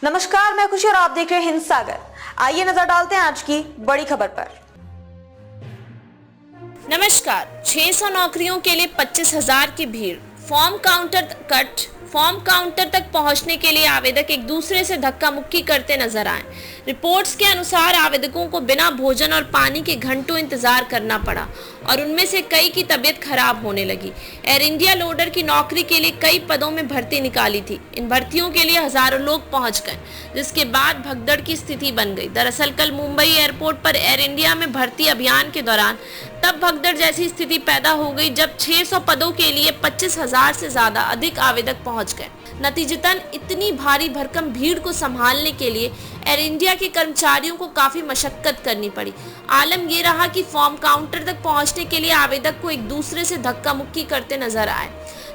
नमस्कार, मैं खुशी और आप देख रहे हैं हिंद सागर। आइए नजर डालते हैं आज की बड़ी खबर पर। नमस्कार। 600 नौकरियों के लिए 25,000 की भीड़। फॉर्म काउंटर तक पहुंचने के लिए आवेदक एक दूसरे से धक्का मुक्की करते नजर आए। रिपोर्ट्स के अनुसार आवेदकों को बिना भोजन और पानी के घंटों इंतजार करना पड़ा और उनमें से कई की तबीयत खराब होने लगी। एयर इंडिया लोडर की नौकरी के लिए कई पदों में भर्ती निकाली थी। इन भर्तियों के लिए हजारों लोग पहुंच गए, जिसके बाद भगदड़ की स्थिति बन गई। दरअसल कल मुंबई एयरपोर्ट पर एयर इंडिया में भर्ती अभियान के दौरान तब भगदड़ जैसी स्थिति पैदा हो गई जब 600 पदों के लिए 25,000 से ज्यादा अधिक आवेदक पहुंच गए। नतीजतन इतनी भारी भरकम भीड़ को संभालने के लिए एयर इंडिया के कर्मचारियों को काफी मशक्कत करनी पड़ी। आलम ये रहा कि फॉर्म काउंटर तक पहुंचने के लिए आवेदक को एक दूसरे से धक्का मुक्की करते नजर आए।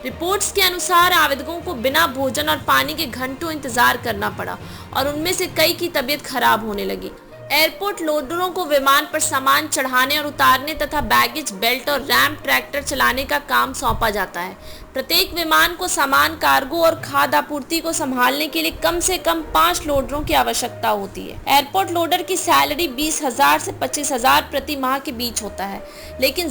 रिपोर्ट्स के अनुसार आवेदकों को बिना भोजन और पानी के घंटों इंतजार करना पड़ा और उनमें से कई की तबीयत खराब होने लगी। एयरपोर्ट लोडरों को विमान पर सामान चढ़ाने और उतारने तथा बैगेज बेल्ट और रैम्प ट्रैक्टर चलाने का काम सौंपा जाता है। प्रत्येक विमान को सामान, कार्गो और खाद्य आपूर्ति को संभालने के लिए कम से कम 5 लोडरों की आवश्यकता होती है। एयरपोर्ट लोडर की सैलरी 20,000 से 25,000 प्रति माह के बीच होता है, लेकिन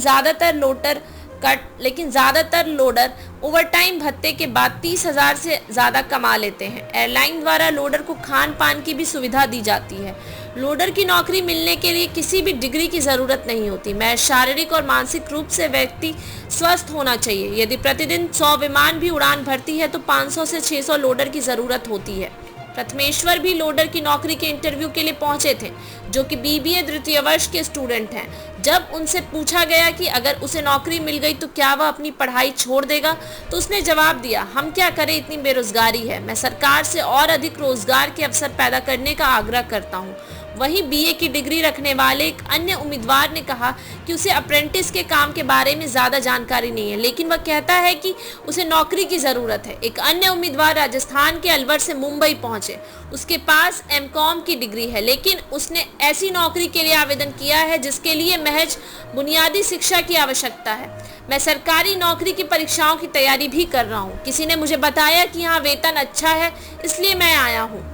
ज्यादातर लोडर ओवरटाइम भत्ते के बाद 30,000 से ज्यादा कमा लेते हैं। एयरलाइन द्वारा लोडर को खान पान की भी सुविधा दी जाती है। लोडर की नौकरी मिलने के लिए किसी भी डिग्री की जरूरत नहीं होती। महज शारीरिक और मानसिक रूप से व्यक्ति स्वस्थ होना चाहिए। यदि प्रतिदिन 100 विमान भी उड़ान भरती है तो 500 से 600 लोडर की जरूरत होती है। प्रथमेश्वर भी लोडर की नौकरी के इंटरव्यू के लिए पहुंचे थे, जो कि BBA द्वितीय वर्ष के स्टूडेंट हैं। जब उनसे पूछा गया कि अगर उसे नौकरी मिल गई तो क्या वह अपनी पढ़ाई छोड़ देगा, तो उसने जवाब दिया, हम क्या करें, इतनी बेरोजगारी है। मैं सरकार से और अधिक रोजगार के अवसर पैदा करने का आग्रह करता हूँ। वहीं BA की डिग्री रखने वाले एक अन्य उम्मीदवार ने कहा कि उसे अप्रेंटिस के काम के बारे में ज़्यादा जानकारी नहीं है, लेकिन वह कहता है कि उसे नौकरी की ज़रूरत है। एक अन्य उम्मीदवार राजस्थान के अलवर से मुंबई पहुंचे। उसके पास MCOM की डिग्री है, लेकिन उसने ऐसी नौकरी के लिए आवेदन किया है जिसके लिए महज बुनियादी शिक्षा की आवश्यकता है। मैं सरकारी नौकरी की परीक्षाओं की तैयारी भी कर रहा हूँ। किसी ने मुझे बताया कि यहाँ वेतन अच्छा है, इसलिए मैं आया हूँ।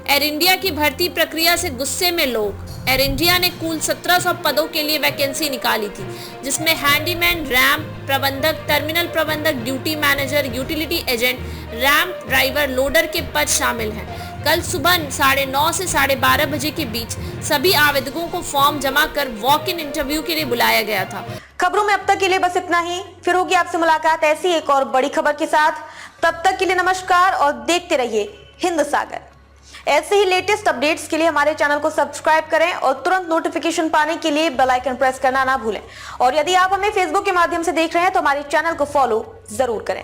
एयर इंडिया की भर्ती प्रक्रिया से गुस्से में लोग। एयर इंडिया ने कुल 1700 पदों के लिए वैकेंसी निकाली थी, जिसमें हैंडीमैन, रैम्प प्रबंधक, टर्मिनल प्रबंधक, duty manager, utility agent, ramp driver, loader के पद शामिल हैं। कल सुबह 9:30 से 12:30 बजे के बीच सभी आवेदकों को फॉर्म जमा कर वॉक इन इंटरव्यू के लिए बुलाया गया था। खबरों में अब तक के लिए बस इतना ही। फिर होगी आपसे मुलाकात ऐसी एक और बड़ी खबर के साथ। तब तक के लिए नमस्कार और देखते रहिए हिंद सागर। ऐसे ही लेटेस्ट अपडेट्स के लिए हमारे चैनल को सब्सक्राइब करें और तुरंत नोटिफिकेशन पाने के लिए बेल आइकन प्रेस करना ना भूलें। और यदि आप हमें फेसबुक के माध्यम से देख रहे हैं तो हमारे चैनल को फॉलो जरूर करें।